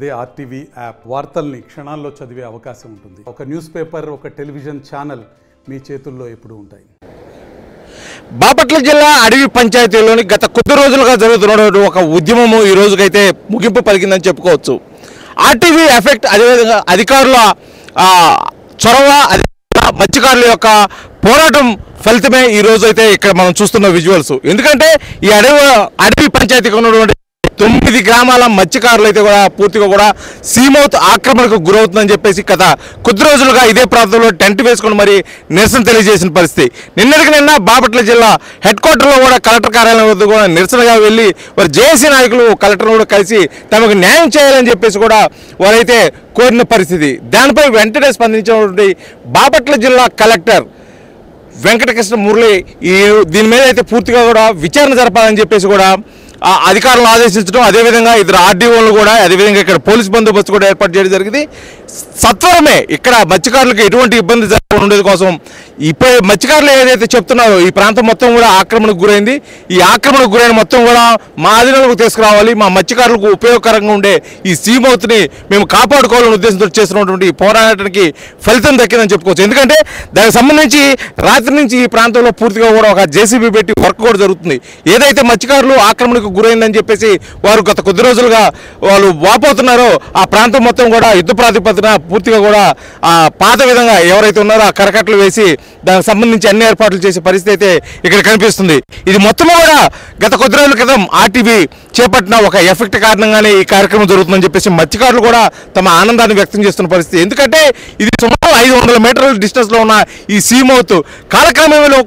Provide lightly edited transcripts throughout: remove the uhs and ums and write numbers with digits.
అదే RTV app వార్తల్ని క్షణాల్లో చదివే అవకాశం ఉంటుంది. ఒక న్యూస్ పేపర్, ఒక టెలివిజన్ ఛానల్ మీ చేతుల్లో ఎప్పుడూ ఉంటాయి. బాపట్ల జిల్లా అడవి పంచాయతీలోని గత కొద్ది రోజులుగా జరుగుతున్న ఒక ఉద్యమము ఈ రోజుకైతే ముగింపు పలికిందని చెప్పుకోవచ్చు. ఆర్టీవీ ఎఫెక్ట్, అదేవిధంగా అధికారుల చొరవ, మత్స్యకారుల యొక్క పోరాటం ఫలితమే ఈ రోజు అయితే ఇక్కడ మనం చూస్తున్న విజువల్స్. ఎందుకంటే ఈ అడవి పంచాయతీకి ఉన్నటువంటి 9 గ్రామాల మత్స్యకారులు అయితే కూడా పూర్తిగా కూడా సీమౌత్ ఆక్రమణకు గురవుతుందని చెప్పేసి గత కొద్ది రోజులుగా ఇదే ప్రాంతంలో టెంట్ వేసుకుని మరి నిరసన తెలియజేసిన పరిస్థితి. నిన్న బాపట్ల జిల్లా హెడ్ క్వార్టర్లో కూడా కలెక్టర్ కార్యాలయం వద్ద కూడా నిరసనగా వెళ్ళి వారు జేఏసీ నాయకులు కలెక్టర్ను కూడా కలిసి తమకు న్యాయం చేయాలని చెప్పేసి కూడా వారైతే కోరిన పరిస్థితి. దానిపై వెంటనే స్పందించినటువంటి బాపట్ల జిల్లా కలెక్టర్ వెంకటకృష్ణ మురళి దీని మీద అయితే పూర్తిగా కూడా విచారణ జరపాలని చెప్పేసి కూడా అధికారులను ఆదేశించడం, అదేవిధంగా ఇద్దరు ఆర్డీఓలు కూడా, అదేవిధంగా ఇక్కడ పోలీస్ బందోబస్తు కూడా ఏర్పాటు చేయడం జరిగింది. సత్వరమే ఇక్కడ మత్స్యకారులకు ఎటువంటి ఇబ్బంది జరగకుండా ఉండేది కోసం ఇప్పుడు మత్స్యకారులు ఏదైతే చెప్తున్నారో ఈ ప్రాంతం మొత్తం కూడా ఆక్రమణకు గురైంది, ఈ ఆక్రమణకు గురైన మొత్తం కూడా మా ఆధీనంలోకి తీసుకురావాలి, మా మత్స్యకారులకు ఉపయోగకరంగా ఉండే ఈ సీమౌత్ని మేము కాపాడుకోవాలనే ఉద్దేశంతో చేస్తున్నటువంటి ఈ పోరాటానికి ఫలితం దక్కిందని చెప్పుకోవచ్చు. ఎందుకంటే దానికి సంబంధించి రాత్రి నుంచి ఈ ప్రాంతంలో పూర్తిగా కూడా ఒక జేసీబీ పెట్టి వర్క్ కూడా జరుగుతుంది. ఏదైతే మత్స్యకారులు ఆక్రమణకు గురైందని చెప్పేసి వారు గత కొద్ది రోజులుగా వాళ్ళు వాపోతున్నారో ఆ ప్రాంతం మొత్తం కూడా యుద్ధ ప్రాతిపదికన పూర్తిగా కూడా పాత విధంగా ఎవరైతే ఉన్నారో ఆ కరకట్లు వేసి దానికి సంబంధించి అన్ని ఏర్పాట్లు చేసే పరిస్థితి అయితే ఇక్కడ కనిపిస్తుంది. ఇది మొత్తం కూడా గత కొద్ది రోజుల క్రితం ఆర్టీవీ చేపట్టిన ఒక ఎఫెక్ట్ కారణంగానే ఈ కార్యక్రమం జరుగుతుందని చెప్పేసి మత్స్యకారులు కూడా తమ ఆనందాన్ని వ్యక్తం చేస్తున్న పరిస్థితి. ఎందుకంటే ఇది సుమారు 500 మీటర్ల డిస్టెన్స్లో ఉన్న ఈ సీమౌత్ కాలక్రమంలో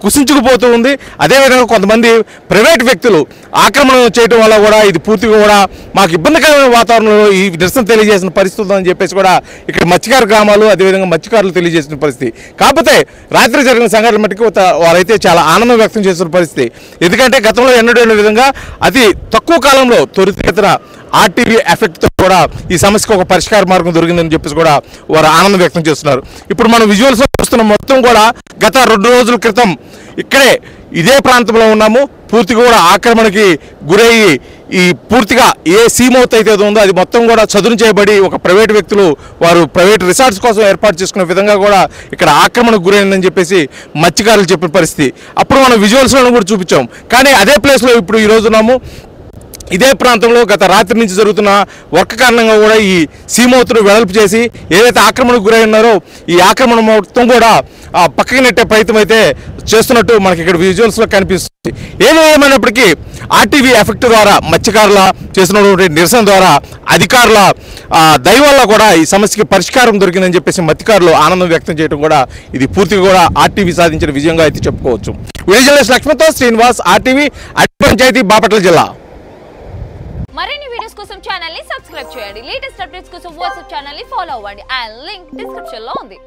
కుసించుకుపోతూ ఉంది. అదేవిధంగా కొంతమంది ప్రైవేట్ వ్యక్తులు ఆక్రమణ చేయడం వల్ల కూడా ఇది పూర్తిగా కూడా మాకు ఇబ్బందికరమైన వాతావరణంలో ఈ నిరసన తెలియజేసిన పరిస్థితి ఉందని చెప్పేసి కూడా ఇక్కడ మత్స్యకార గ్రామాలు, అదేవిధంగా మత్స్యకారులు తెలియజేసిన పరిస్థితి. కాకపోతే రాత్రి జరిగిన సంఘటన మట్టుకు వారైతే చాలా ఆనందం వ్యక్తం చేస్తున్న పరిస్థితి. ఎందుకంటే గతంలో ఎన్నడైన విధంగా అతి తక్కువ కాలంలో త్వరితగతిన ఆర్టీవీ ఎఫెక్ట్తో కూడా ఈ సమస్యకు ఒక పరిష్కార మార్గం దొరికిందని చెప్పేసి కూడా వారు ఆనందం వ్యక్తం చేస్తున్నారు. ఇప్పుడు మనం విజువల్స్ చూస్తున్న మొత్తం కూడా గత 2 రోజుల క్రితం ఇక్కడే ఇదే ప్రాంతంలో ఉన్నాము. పూర్తిగా కూడా ఆక్రమణకి గురయ్యి ఈ పూర్తిగా ఏ సీమౌత్ అయితే ఉందో అది మొత్తం కూడా చదును చేయబడి ఒక ప్రైవేట్ వ్యక్తులు వారు ప్రైవేట్ రిసార్ట్స్ కోసం ఏర్పాటు చేసుకునే విధంగా కూడా ఇక్కడ ఆక్రమణకు గురైందని చెప్పేసి మత్స్యకారులు చెప్పిన పరిస్థితి. అప్పుడు మనం విజువల్స్లో కూడా చూపించాం. కానీ అదే ప్లేస్లో ఇప్పుడు ఈరోజు ఉన్నాము. ఇదే ప్రాంతంలో గత రాత్రి నుంచి జరుగుతున్న వర్క్ కారణంగా కూడా ఈ సీమౌత్ను వెడల్పు చేసి ఏదైతే ఆక్రమణకు గురై ఉన్నారో ఈ ఆక్రమణ మొత్తం కూడా పక్కకి నెట్టే ప్రయత్నం అయితే చేస్తున్నట్టు మనకి ఇక్కడ విజువల్స్లో కనిపిస్తుంది. ఏమైనప్పటికీ ఆర్టీవీ ఎఫెక్ట్ ద్వారా మత్స్యకారుల చేసినటువంటి నిరసన ద్వారా అధికారుల దయ వల్ల కూడా ఈ సమస్యకి పరిష్కారం దొరికిందని చెప్పేసి మత్స్యకారులు ఆనందం వ్యక్తం చేయడం కూడా ఇది పూర్తిగా కూడా ఆర్టీవీ సాధించిన విజయంగా అయితే చెప్పుకోవచ్చు. వీడియో జర్నలిస్ట్ లక్ష్మణ్తో శ్రీనివాస్, ఆర్టీవీ, అడవి పంచాయతీ, బాపట్ల జిల్లా. మరిన్ని వీడియోస్ కోసం ఛానల్ ని సబ్స్క్రైబ్ చేయండి. లేటెస్ట్ అప్డేట్స్ కోసం వాట్సాప్ ఛానల్ ని ఫాలో అవ్వండి. ఆ లింక్ డిస్క్రిప్షన్ లో ఉంది.